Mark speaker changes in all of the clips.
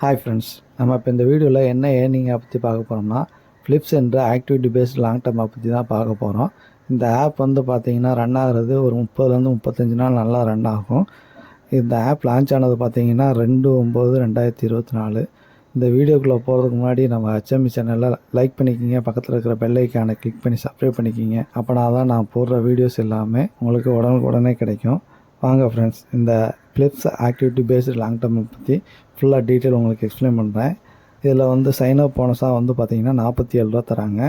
Speaker 1: Hi friends, நம்ம இப்போ இந்த வீடியோவில் என்ன ஏர்னிங்கை பற்றி பார்க்க போகிறோம்னா ஃப்ளிப்ஸ் என்ற ஆக்டிவிட்டி பேஸ்ட் லாங் டேர்மை பற்றி தான் பார்க்க போகிறோம். இந்த ஆப் வந்து பார்த்திங்கன்னா ரன் ஆகிறது ஒரு 30லேருந்து 35 நாள் நல்லா ரன் ஆகும். இந்த ஆப் லான்ச் ஆனது பார்த்திங்கன்னா 2/9/2024. இந்த வீடியோக்குள்ளே போகிறதுக்கு முன்னாடி நம்ம HME சேனலில் லைக் பண்ணிக்கிங்க, பக்கத்தில் இருக்கிற பெல் ஐக்கானை கிளிக் பண்ணி சப்ஸ்கிரைப் பண்ணிக்கிங்க. அப்போனா தான் நான் போடுற வீடியோஸ் எல்லாமே உங்களுக்கு உடனே கிடைக்கும். வாங்க ஃப்ரெண்ட்ஸ், இந்த ஃப்ளிப்ஸ் ஆக்டிவிட்டி பேஸ்டு லாங் டேர்மை பற்றி ஃபுல்லாக டீட்டெயில் உங்களுக்கு எக்ஸ்பிளைன் பண்ணுறேன். இதில் வந்து சைன் அப் போனஸாக வந்து பார்த்திங்கன்னா 47 ரூபா தராங்க.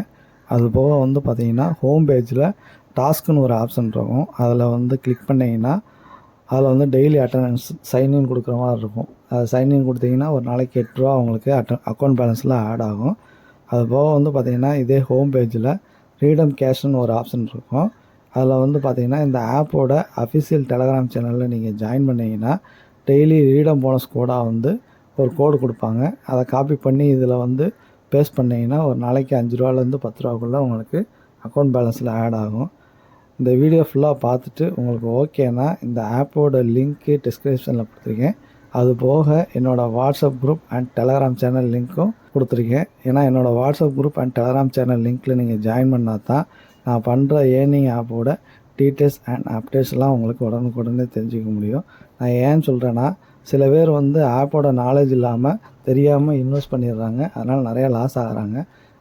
Speaker 1: அது போக வந்து பார்த்திங்கன்னா ஹோம் பேஜில் டாஸ்க்குன்னு ஒரு ஆப்ஷன் இருக்கும். அதில் வந்து கிளிக் பண்ணிங்கன்னா அதில் வந்து டெய்லி அட்டண்டன்ஸ் சைன்இன் கொடுக்குற மாதிரி இருக்கும். அது சைன்இன் கொடுத்தீங்கன்னா ஒரு நாளைக்கு 8 ரூபா உங்களுக்கு அக்கௌண்ட் பேலன்ஸில் ஆட் ஆகும். அது போக வந்து பார்த்திங்கன்னா இதே ஹோம் பேஜில் ஃப்ரீடம் கேஷ்னு ஒரு ஆப்ஷன் இருக்கும். அதில் வந்து பார்த்திங்கன்னா இந்த ஆப்போட அஃபிஷியல் டெலகிராம் சேனலில் நீங்கள் ஜாயின் பண்ணிங்கன்னா டெய்லி ரீடம் போனஸ் கோடாக வந்து ஒரு கோடு கொடுப்பாங்க. அதை காப்பி பண்ணி இதில் வந்து பேஸ்ட் பண்ணிங்கன்னா ஒரு நாளைக்கு 5 ரூபாலேருந்து 10 ரூபாக்குள்ளே உங்களுக்கு அக்கௌண்ட் பேலன்ஸில் ஆட் ஆகும். இந்த வீடியோ ஃபுல்லாக பார்த்துட்டு உங்களுக்கு ஓகேனா இந்த ஆப்போட லிங்க்கு டிஸ்கிரிப்ஷனில் கொடுத்துருக்கேன். அது போக என்னோடய WhatsApp group and Telegram channel லிங்க்கும் கொடுத்துருக்கேன். ஏன்னா என்னோடய WhatsApp group and Telegram channel லிங்க்கில் நீங்கள் ஜாயின் பண்ணால் தான் நான் பண்ணுற ஏர்னிங் ஆப்போட டீட்டெயில்ஸ் அண்ட் அப்டேட்ஸ்லாம் உங்களுக்கு உடனுக்குடனே தெரிஞ்சுக்க முடியும். நான் ஏன்னு சொல்கிறேன்னா, சில பேர் வந்து ஆப்போட நாலேஜ் இல்லாமல் தெரியாமல் இன்வெஸ்ட் பண்ணிடுறாங்க. அதனால் நிறையா லாஸ் ஆகிறாங்க.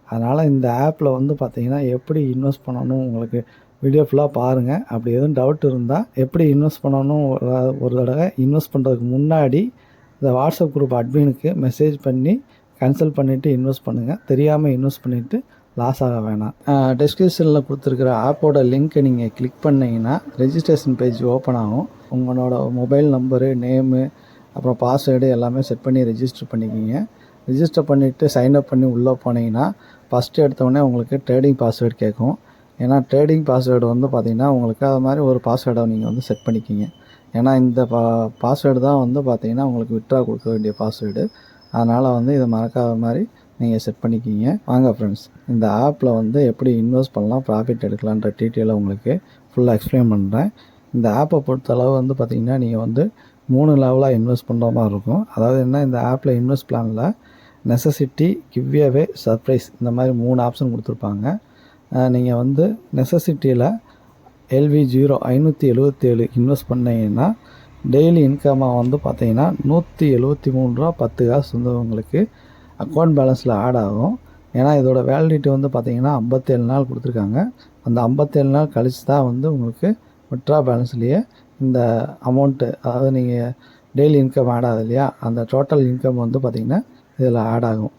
Speaker 1: அதனால் இந்த ஆப்பில் வந்து பார்த்திங்கன்னா எப்படி இன்வெஸ்ட் பண்ணணும் உங்களுக்கு வீடியோ ஃபுல்லாக பாருங்கள். அப்படி எதுவும் டவுட் இருந்தால் எப்படி இன்வெஸ்ட் பண்ணணும் ஒரு தடவை இன்வெஸ்ட் பண்ணுறதுக்கு முன்னாடி இந்த வாட்ஸ்அப் குரூப் அட்மினுக்கு மெசேஜ் பண்ணி கன்சல்ட் பண்ணிவிட்டு இன்வெஸ்ட் பண்ணுங்கள். தெரியாமல் இன்வெஸ்ட் பண்ணிவிட்டு லாஸ் ஆக வேணாம். டிஸ்கிரிப்ஷனில் கொடுத்துருக்குற ஆப்போட லிங்க்கை நீங்கள் கிளிக் பண்ணிங்கன்னா ரெஜிஸ்ட்ரேஷன் பேஜ் ஓப்பன் ஆகும். உங்களோட மொபைல் நம்பரு, நேமு, அப்புறம் பாஸ்வேர்டு எல்லாமே செட் பண்ணி ரெஜிஸ்டர் பண்ணிக்கிங்க. ரெஜிஸ்டர் பண்ணிவிட்டு சைன்அப் பண்ணி உள்ளே போனீங்கன்னா ஃபஸ்ட்டு எடுத்தோடனே உங்களுக்கு ட்ரேடிங் பாஸ்வேர்டு கேட்கும். ஏன்னா ட்ரேடிங் பாஸ்வேர்டு வந்து பார்த்திங்கன்னா உங்களுக்கு அது மாதிரி ஒரு பாஸ்வேர்டை நீங்கள் வந்து செட் பண்ணிக்கிங்க. ஏன்னா இந்த பாஸ்வேர்டு தான் வந்து பார்த்திங்கன்னா உங்களுக்கு வித்ட்ரா கொடுக்க வேண்டிய பாஸ்வேர்டு. அதனால் வந்து இதை மறக்காத மாதிரி நீங்கள் செட் பண்ணிக்கிங்க. வாங்க ஃப்ரெண்ட்ஸ், இந்த ஆப்பில் வந்து எப்படி இன்வெஸ்ட் பண்ணலாம், ப்ராஃபிட் எடுக்கலான்ற டீட்டெயிலை உங்களுக்கு ஃபுல்லாக எக்ஸ்பிளைன் பண்ணுறேன். இந்த ஆப்பை பொறுத்தளவு வந்து பார்த்திங்கன்னா நீங்கள் வந்து 3 லெவலாக இன்வெஸ்ட் பண்ணுற மாதிரி இருக்கும். அதாவது என்ன, இந்த ஆப்பில் இன்வெஸ்ட் பிளானில் நெசசிட்டி, கிவ்அவே, சர்ப்ரைஸ் இந்த மாதிரி 3 ஆப்ஷன் கொடுத்துருப்பாங்க. நீங்கள் வந்து நெசசிட்டியில் LV0 577 இன்வெஸ்ட் பண்ணிங்கன்னா டெய்லி இன்கமாக வந்து பார்த்திங்கன்னா 173 ரூபா 10 காசு வந்து உங்களுக்கு அக்கௌண்ட் பேலன்ஸில் ஆட் ஆகும். ஏன்னா இதோட வேலிடிட்டி வந்து பார்த்திங்கன்னா 57 நாள் கொடுத்துருக்காங்க. அந்த 57 நாள் கழித்து தான் வந்து உங்களுக்கு வித்ட்ரா பேலன்ஸ்லேயே இந்த அமௌண்ட்டு, அதாவது நீங்கள் டெய்லி இன்கம் ஆட் ஆகுது இல்லையா, அந்த டோட்டல் இன்கம் வந்து பார்த்திங்கன்னா இதில் ஆட் ஆகும்.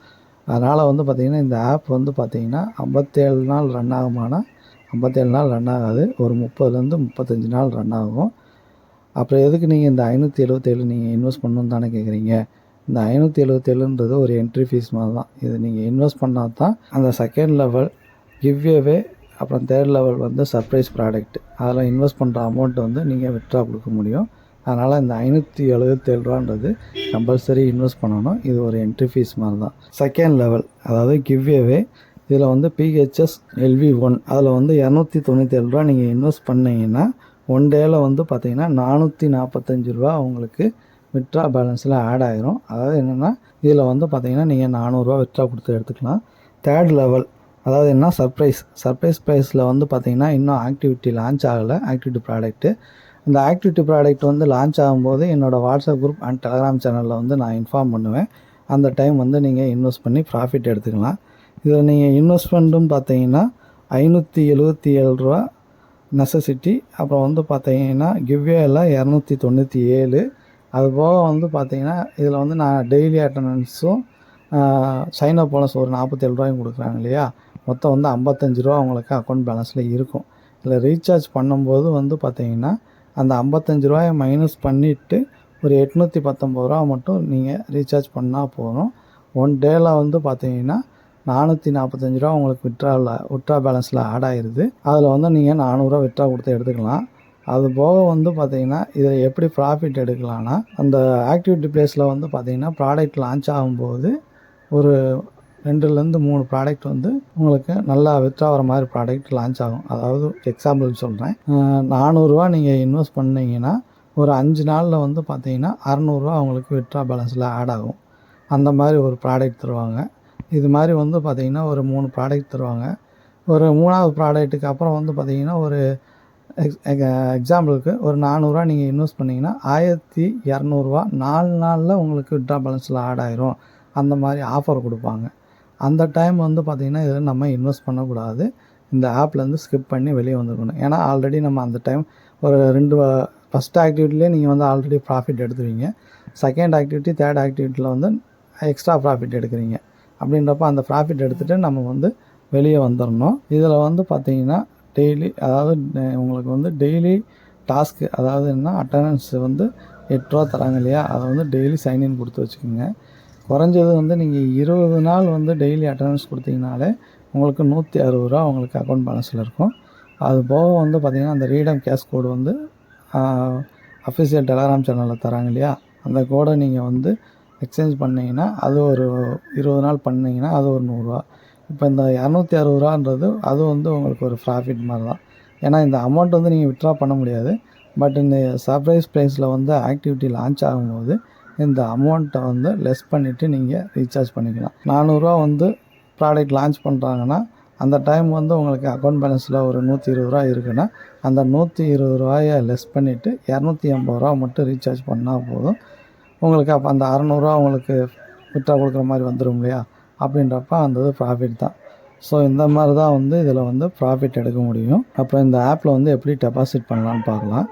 Speaker 1: அதனால் வந்து பார்த்திங்கன்னா இந்த ஆப் வந்து பார்த்திங்கன்னா 57 நாள் ரன் ஆகுமானா 57 நாள் ரன் ஆகாது, ஒரு 30லேருந்து 35 நாள் ரன் ஆகும். அப்புறம் எதுக்கு நீங்கள் இந்த 577 நீங்கள் இன்வெஸ்ட் பண்ணணுன்னு தானே கேட்குறீங்க. இந்த 577ன்றது ஒரு என்ட்ரி ஃபீஸ் மாதிரி தான். இது நீங்கள் இன்வெஸ்ட் பண்ணால் தான் அந்த செகண்ட் லெவல் கிவ்அவே, அப்புறம் தேர்ட் லெவல் வந்து சர்ப்ரைஸ் ப்ராடக்ட், அதில் இன்வெஸ்ட் பண்ணுற அமௌண்ட்டு வந்து நீங்கள் வித்ட்ரா கொடுக்க முடியும். அதனால் இந்த 577 ரூபான்றது கம்பல்சரி இன்வெஸ்ட் பண்ணணும். இது ஒரு என்ட்ரி ஃபீஸ் மாதிரி தான். செகண்ட் லெவல் அதாவது கிவ்அவே, இதில் வந்து PHS LV1 அதில் வந்து 297 ரூபா நீங்கள் இன்வெஸ்ட் பண்ணிங்கன்னா 1 டேயில் வந்து பார்த்திங்கன்னா 445 ரூபா உங்களுக்கு வித்ட்ரா பேலன்ஸில் ஆட் ஆகிரும். அதாவது என்னென்னா இதில் வந்து பார்த்திங்கன்னா நீங்கள் 400 ரூபா வித்ட்ரா கொடுத்து எடுத்துக்கலாம். தேர்ட் லெவல் அதாவது என்ன, சர்ப்ரைஸ் ப்ரைஸில் வந்து பார்த்திங்கன்னா இன்னும் ஆக்டிவிட்டி லான்ச் ஆகலை, ஆக்டிவிட்டி ப்ராடக்ட்டு. இந்த ஆக்டிவிட்டி ப்ராடக்ட் வந்து லான்ச் ஆகும்போது என்னோடய வாட்ஸ்அப் குரூப் அண்ட் டெலகிராம் சேனலில் வந்து நான் இன்ஃபார்ம் பண்ணுவேன். அந்த டைம் வந்து நீங்கள் இன்வெஸ்ட் பண்ணி ப்ராஃபிட் எடுத்துக்கலாம். இதில் நீங்கள் இன்வெஸ்ட்மெண்ட்டும் பார்த்தீங்கன்னா 577 ரூபா நெசசிட்டி, அப்புறம் வந்து பார்த்தீங்கன்னா கிவ்வேல 297. அதுபோக வந்து பார்த்திங்கன்னா இதில் வந்து நான் டெய்லி அட்டண்டன்ஸும் சைன்அப் போனஸ் ஒரு 47 ரூபாயும் கொடுக்குறாங்க இல்லையா, மொத்தம் வந்து 55 ரூபா உங்களுக்கு அக்கௌண்ட் பேலன்ஸில் இருக்கும். இதில் ரீசார்ஜ் பண்ணும்போது வந்து பார்த்திங்கன்னா அந்த 55 ரூபாயை மைனஸ் பண்ணிவிட்டு ஒரு 819 ரூபா மட்டும் நீங்கள் ரீசார்ஜ் பண்ணால் போதும். 1 டேயில் வந்து பார்த்திங்கன்னா 445 ரூபா உங்களுக்கு வித்ட்ரா பேலன்ஸில் ஆட் ஆகிடுது. அதில் வந்து நீங்கள் 400 ரூபா வித்ட்ரா கொடுத்து எடுத்துக்கலாம். அது போக வந்து பார்த்திங்கன்னா இதில் எப்படி ப்ராஃபிட் எடுக்கலான்னா, அந்த ஆக்டிவிட்டி ப்ளேஸில் வந்து பார்த்திங்கன்னா ப்ராடக்ட் லான்ச் ஆகும்போது ஒரு 2லேருந்து 3 ப்ராடக்ட் வந்து உங்களுக்கு நல்லா வித்ட்ரா வர மாதிரி ப்ராடக்ட் லான்ச் ஆகும். அதாவது எக்ஸாம்பிள் சொல்கிறேன், 400 ரூபா நீங்கள் இன்வெஸ்ட் பண்ணிங்கன்னா ஒரு 5 நாளில் வந்து பார்த்திங்கன்னா 600 ரூபா உங்களுக்கு வித்ட்ரா பேலன்ஸில் ஆட் ஆகும். அந்த மாதிரி ஒரு ப்ராடக்ட் தருவாங்க. இது மாதிரி வந்து பார்த்திங்கன்னா ஒரு 3 ப்ராடக்ட் தருவாங்க. ஒரு 3வது ப்ராடக்ட்டுக்கு அப்புறம் வந்து பார்த்திங்கன்னா ஒரு எக்ஸாம்பிளுக்கு ஒரு ரூ. 400 நீங்கள் இன்வெஸ்ட் பண்ணிங்கன்னா ரூ. 1200 4 நாளில் உங்களுக்கு வித்ட்ரா பேலன்ஸில் ஆட் ஆயிரும். அந்த மாதிரி ஆஃபர் கொடுப்பாங்க. அந்த டைம் வந்து பார்த்திங்கன்னா இதில் நம்ம இன்வெஸ்ட் பண்ணக்கூடாது. இந்த ஆப்லேருந்து ஸ்கிப் பண்ணி வெளியே வந்துருக்கணும். ஏன்னா ஆல்ரெடி நம்ம அந்த டைம் ஒரு 2 ஃபஸ்ட் ஆக்டிவிட்டிலே நீங்கள் வந்து ஆல்ரெடி ப்ராஃபிட் எடுத்துருவீங்க. செகண்ட் ஆக்டிவிட்டி, தேர்ட் ஆக்டிவிட்டியில் வந்து எக்ஸ்ட்ரா ப்ராஃபிட் எடுக்கிறீங்க. அப்படின்றப்ப அந்த ப்ராஃபிட் எடுத்துகிட்டு நம்ம வந்து வெளியே வந்துடணும். இதில் வந்து பார்த்திங்கன்னா டெய்லி, அதாவது உங்களுக்கு வந்து டெய்லி டாஸ்க்கு, அதாவது என்ன அட்டண்டன்ஸ் வந்து ரூ. 8 தராங்க இல்லையா, அதை வந்து டெய்லி சைன்இன் கொடுத்து வச்சுக்கோங்க. குறைஞ்சது வந்து நீங்கள் 20 நாள் வந்து டெய்லி அட்டண்டன்ஸ் கொடுத்தீங்கனாலே உங்களுக்கு ரூ. 160 உங்களுக்கு அக்கௌண்ட் பேலன்ஸில் இருக்கும். அது போக வந்து பார்த்திங்கன்னா அந்த ரீடம் கேஷ் கோடு வந்து அஃபிஷியல் டெலகிராம் சேனலில் தராங்க இல்லையா, அந்த கோடை நீங்கள் வந்து எக்ஸ்சேஞ்ச் பண்ணிங்கன்னா அது ஒரு 20 நாள் பண்ணிங்கன்னா அது ஒரு ரூ. 100. இப்போ இந்த ரூ. 260 அது வந்து உங்களுக்கு ஒரு ப்ராஃபிட் மாதிரி தான். ஏன்னா இந்த அமௌண்ட் வந்து நீங்கள் வித்ட்ரா பண்ண முடியாது. பட் இந்த சர்ப்ரைஸ் ப்ரைஸில் வந்து ஆக்டிவிட்டி லான்ச் ஆகும்போது இந்த அமௌண்ட்டை வந்து லெஸ் பண்ணிவிட்டு நீங்கள் ரீசார்ஜ் பண்ணிக்கலாம். ரூ. 400 வந்து ப்ராடக்ட் லான்ச் பண்ணுறாங்கன்னா அந்த டைம் வந்து உங்களுக்கு அக்கௌண்ட் பேலன்ஸில் ஒரு ரூ. 120 இருக்குன்னா அந்த ரூ. 120 லெஸ் பண்ணிவிட்டு ரூ. 280 மட்டும் ரீசார்ஜ் பண்ணால் போதும். உங்களுக்கு அப்போ அந்த ரூ. 600 உங்களுக்கு வித்ட்ரா கொடுக்குற மாதிரி வந்துடும் இல்லையா, அப்படின்றப்ப அந்த இது ப்ராஃபிட் தான். ஸோ இந்த மாதிரி தான் வந்து இதில் வந்து ப்ராஃபிட் எடுக்க முடியும். அப்புறம் இந்த ஆப்பில் வந்து எப்படி டெபாசிட் பண்ணலான்னு பார்க்கலாம்.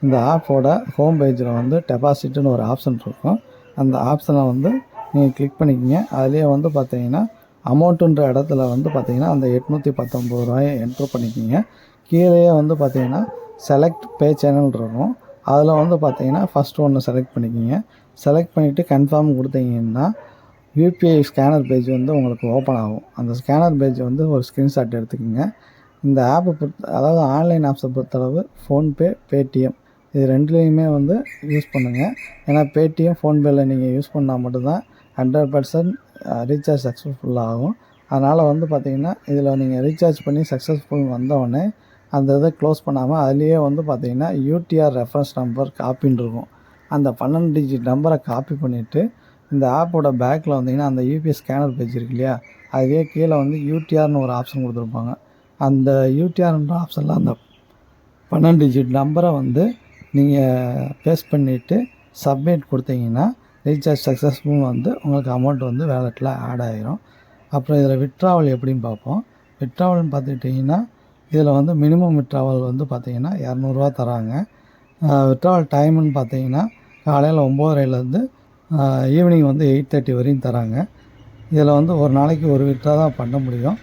Speaker 1: இந்த ஆப்போட ஹோம் பேஜில் வந்து டெபாசிட்னு ஒரு ஆப்ஷன் இருக்கும். அந்த ஆப்ஷனை வந்து நீங்கள் கிளிக் பண்ணிக்கிங்க. அதிலே வந்து பார்த்தீங்கன்னா அமௌண்ட்டுன்ற இடத்துல வந்து பார்த்தீங்கன்னா அந்த ரூ. 819 என்ட்ரு பண்ணிக்கிங்க. கீழேயே வந்து பார்த்தீங்கன்னா செலக்ட் பே சேனல் இருக்கும். அதில் வந்து பார்த்தீங்கன்னா ஃபஸ்ட்டு ஒன்று செலக்ட் பண்ணிக்கிங்க. செலக்ட் பண்ணிவிட்டு கன்ஃபார்ம் கொடுத்தீங்கன்னா யூபிஐ ஸ்கேனர் பேஜ் வந்து உங்களுக்கு ஓப்பன் ஆகும். அந்த ஸ்கேனர் பேஜை வந்து ஒரு ஸ்க்ரீன்ஷாட் எடுத்துக்கோங்க. இந்த ஆப்பை அதாவது ஆன்லைன் ஆப்ஸை பொறுத்தளவு ஃபோன்பே, பேடிஎம் இது 2லேயுமே வந்து யூஸ் பண்ணுங்கள். ஏன்னா பேடிஎம், ஃபோன்பேயில் நீங்கள் யூஸ் பண்ணால் மட்டும்தான் 100% ரீசார்ஜ் சக்ஸஸ்ஃபுல்லாக ஆகும். அதனால் வந்து பார்த்திங்கன்னா இதில் நீங்கள் ரீசார்ஜ் பண்ணி சக்ஸஸ்ஃபுல் வந்தவுடனே அந்த இதை க்ளோஸ் பண்ணாமல் அதுலேயே வந்து பார்த்திங்கன்னா யூடிஆர் ரெஃபரன்ஸ் நம்பர் காப்பின்னு இருக்கும். அந்த 12 டிஜிட் நம்பரை காப்பி பண்ணிவிட்டு இந்த ஆப்போட பேக்கில் வந்தீங்கன்னா அந்த யூபிஐ ஸ்கேனர் பேஜ் இருக்கு இல்லையா, அதுவே கீழே வந்து யூடிஆர்னு ஒரு ஆப்ஷன் கொடுத்துருப்பாங்க. அந்த யூடிஆர்ன்ற ஆப்ஷனில் அந்த 12 டிஜிட் நம்பரை வந்து நீங்கள் பேஸ்ட் பண்ணிவிட்டு சப்மிட் கொடுத்தீங்கன்னா ரீசார்ஜ் சக்ஸஸ்ஃபுல் வந்து உங்களுக்கு அமௌண்ட் வந்து வேலெட்டில் ஆட் ஆகிரும். அப்புறம் இதில் வித்ட்ராவல் எப்படின்னு பார்ப்போம். வித்ட்ராவல்னு பார்த்துக்கிட்டிங்கன்னா இதில் வந்து மினிமம் வித்ட்ராவல் வந்து பார்த்திங்கன்னா ரூ. 200 தராங்க. வித்ட்ராவல் டைமுன்னு பார்த்தீங்கன்னா காலையில் 9:30லேருந்து ஈவினிங் வந்து 8:30 வரையும் தராங்க. இதில் வந்து ஒரு நாளைக்கு ஒரு வித்ட்ரா தான் பண்ண முடியும்.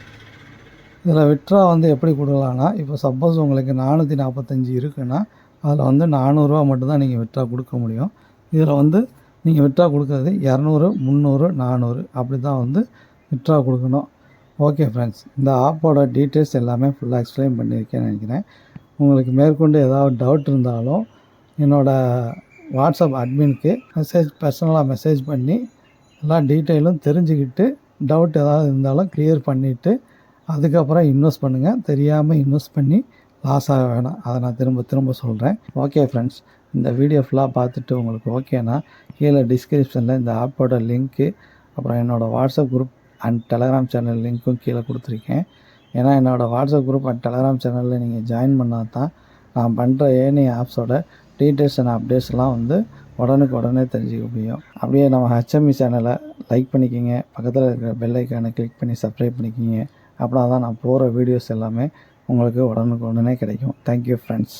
Speaker 1: இதில் வித்ட்ரா வந்து எப்படி கொடுக்கலான்னா, இப்போ சப்போஸ் உங்களுக்கு 445 இருக்குன்னா அதில் வந்து ரூ. 400 மட்டும்தான் நீங்கள் வித்ட்ரா கொடுக்க முடியும். இதில் வந்து நீங்கள் வித்ட்ரா கொடுக்குறது 200, 300, 400 அப்படி தான் வந்து வித்ட்ரா கொடுக்கணும். ஓகே ஃப்ரெண்ட்ஸ், இந்த ஆப்போட டீட்டெயில்ஸ் எல்லாமே ஃபுல்லாக எக்ஸ்பிளைன் பண்ணியிருக்கேன்னு நினைக்கிறேன். உங்களுக்கு மேற்கொண்டு ஏதாவது டவுட் இருந்தாலும் என்னோடய வாட்ஸ்அப் அட்மினுக்கு பர்சனலாக மெசேஜ் பண்ணி எல்லா டீட்டெயிலும் தெரிஞ்சுக்கிட்டு டவுட் ஏதாவது இருந்தாலும் கிளியர் பண்ணிவிட்டு அதுக்கப்புறம் இன்வெஸ்ட் பண்ணுங்கள். தெரியாமல் இன்வெஸ்ட் பண்ணி லாஸ் ஆக வேணாம். அதை நான் திரும்ப சொல்கிறேன். ஓகே ஃப்ரெண்ட்ஸ், இந்த வீடியோ ஃபுல்லாக பார்த்துட்டு உங்களுக்கு ஓகேனா கீழே டிஸ்கிரிப்ஷனில் இந்த ஆப்போட லிங்க்கு, அப்புறம் என்னோடய WhatsApp group and Telegram channel லிங்க்கும் கீழே கொடுத்துருக்கேன். ஏன்னா என்னோடய வாட்ஸ்அப் குரூப் அண்ட் டெலகிராம் சேனலில் நீங்கள் ஜாயின் பண்ணால் தான் நான் பண்ணுற ஏனி ஆப்ஸோட டீட்டெயில்ஸ் அண்ட் அப்டேட்ஸ்லாம் வந்து உடனே தெரிஞ்சுக்க முடியும். அப்படியே நம்ம HME சேனலை லைக் பண்ணிக்கிங்க. பக்கத்தில் இருக்கிற பெல் ஐக்கானை கிளிக் பண்ணி சப்ஸ்கிரைப் பண்ணிக்கிங்க. அப்படின்னா தான் நான் போகிற வீடியோஸ் எல்லாமே உங்களுக்கு உடனே கிடைக்கும். Thank you friends.